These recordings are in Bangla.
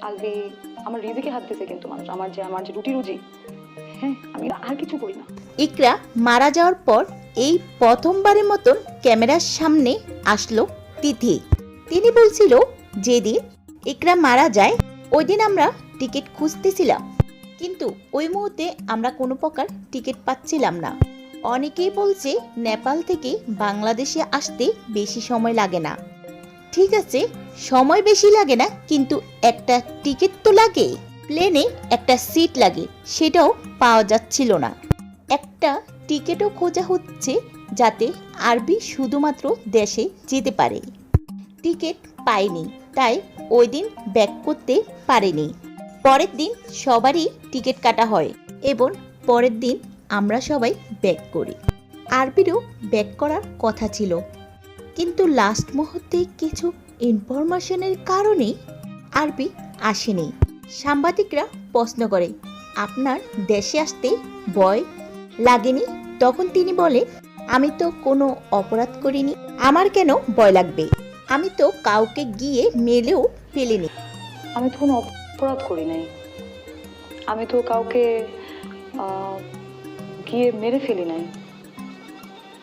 আলবি আমার রিজিকে হাত দিছে কিন্তু মানুষ, আমার যে রুটি রুজি, হ্যাঁ আমি আর কিছু করি না। ইকরা মারা যাওয়ার পর এই প্রথমবারের মতন ক্যামেরার সামনে আসলো তিথি। তিনি বলছিল যেদিন ইকরা মারা যায় ওই দিন আমরা টিকিট খুঁজতেছিলাম, কিন্তু ওই মুহূর্তে আমরা কোনো প্রকার টিকিট পাচ্ছিলাম না। অনেকেই বলছে নেপাল থেকে বাংলাদেশে আসতে বেশি সময় লাগে না। ঠিক আছে, সময় বেশি লাগে না, কিন্তু একটা টিকিট তো লাগে, প্লেনে একটা সিট লাগে, সেটাও পাওয়া যাচ্ছিল না। একটা টিকিটও খোঁজা হচ্ছে যাতে আরবি শুধুমাত্র দেশে যেতে পারে। টিকিট পাইনি, তাই ওই দিন ব্যাক করতে পারেনি। পরের দিন সবারই টিকিট কাটা হয় এবং পরের দিন আমরা সবাই ব্যাক করি। আরবিরও ব্যাক করার কথা ছিল, কিন্তু লাস্ট মুহূর্তে কিছু ইনফরমেশনের কারণে আরবি আসেনি। সাংবাদিকরা প্রশ্ন করে, আপনার দেশে আসতে ভয় লাগেনি? তখন তিনি বলে, আমি তো কোনো অপরাধ করিনি, আমার কেন ভয় লাগবে? আমি তো কাউকে গিয়ে মেলেও ফেলিনি। আমি তো কোনো অপরাধ করি নাই, আমি তো কাউকে গিয়ে মেরে ফেলি নাই।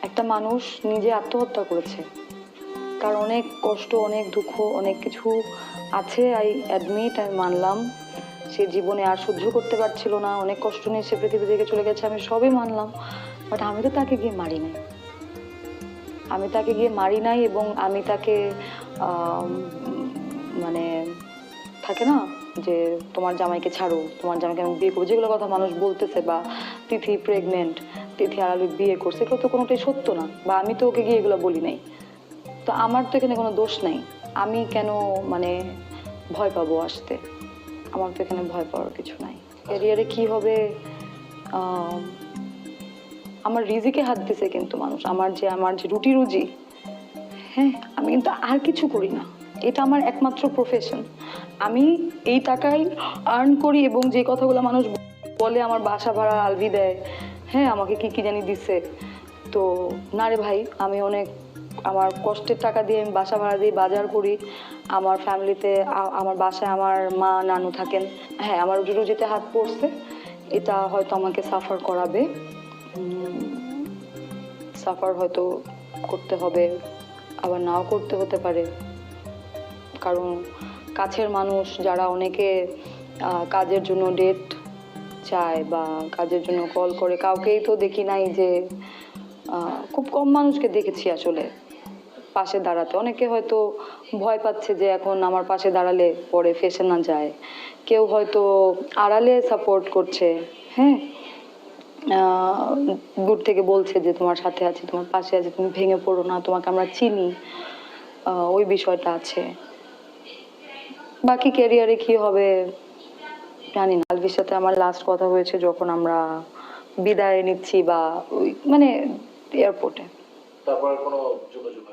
একটা মানুষ নিজে আত্মহত্যা করেছে, তার অনেক কষ্ট, অনেক দুঃখ, অনেক কিছু আছে। আই অ্যাডমিট, আমি মানলাম সে জীবনে আর সহ্য করতে পারছিল না, অনেক কষ্ট নিয়ে সে পৃথিবী থেকে চলে গেছে, আমি সবই মানলাম। বাট আমি তো তাকে গিয়ে মারি নাই, আমি তাকে গিয়ে মারি নাই। এবং আমি তাকে মানে থাকে না যে তোমার জামাইকে ছাড়ো, তোমার জামাইকে আমি বিয়ে করবো, যেগুলো কথা মানুষ বলতেছে, বা তিথি প্রেগনেন্ট, তিথি আর আলু বিয়ে করছে, এগুলো তো কোনোটাই সত্য না, বা আমি তো ওকে গিয়ে এগুলো বলি নাই। তো আমার তো এখানে কোনো দোষ নাই, আমি কেন মানে ভয় পাবো আসতে? আমার তো এখানে ভয় পাওয়ার কিছু নাই। ক্যারিয়ারে কি হবে, আমার রিজিকে হাত দিছে কিন্তু মানুষ, আমার যে রুটি রুজি, হ্যাঁ আমি কিন্তু আর কিছু করি না, এটা আমার একমাত্র প্রফেশন। আমি এই টাকাই আর্ন করি, এবং যে কথাগুলো মানুষ বলে আমার বাসা ভাড়া আলবি দেয়, হ্যাঁ আমাকে কি কি জানি দিচ্ছে, তো না রে ভাই, আমি অনেক আমার কষ্টের টাকা দিয়ে আমি বাসা ভাড়া দিয়ে বাজার করি। আমার ফ্যামিলিতে আমার বাসায় আমার মা নানু থাকেন। হ্যাঁ আমার রুজিতে হাত পড়ছে, এটা হয়তো আমাকে সাফার করাবে, সাফার হয়তো করতে হবে, আবার নাও করতে হতে পারে। কারণ কাছের মানুষ যারা, অনেকে কাজের জন্য ডেট চায় বা কাজের জন্য কল করে, কাউকেই তো দেখি নাই যে, খুব কম মানুষকে দেখেছি আসলে পাশে দাঁড়াতে। অনেকে হয়তো ভয় পাচ্ছে যে এখন আমার পাশে দাঁড়ালে পরে ফেসে না যায়, কেউ হয়তো আড়ালে সাপোর্ট করছে, হ্যাঁ দূর থেকে বলছে যে তোমার সাথে আছে, তোমার পাশে আছে, তুমি ভেঙে পড়ো না, তোমাকে আমরা চিনি, ওই বিষয়টা আছে। বাকি ক্যারিয়ারে কি হবে জানি না। আলভির সাথে আমার লাস্ট কথা হয়েছে যখন আমরা বিদায় নিচ্ছি, বা ওই মানে এয়ারপোর্টে। তারপর কোনো যোগাযোগ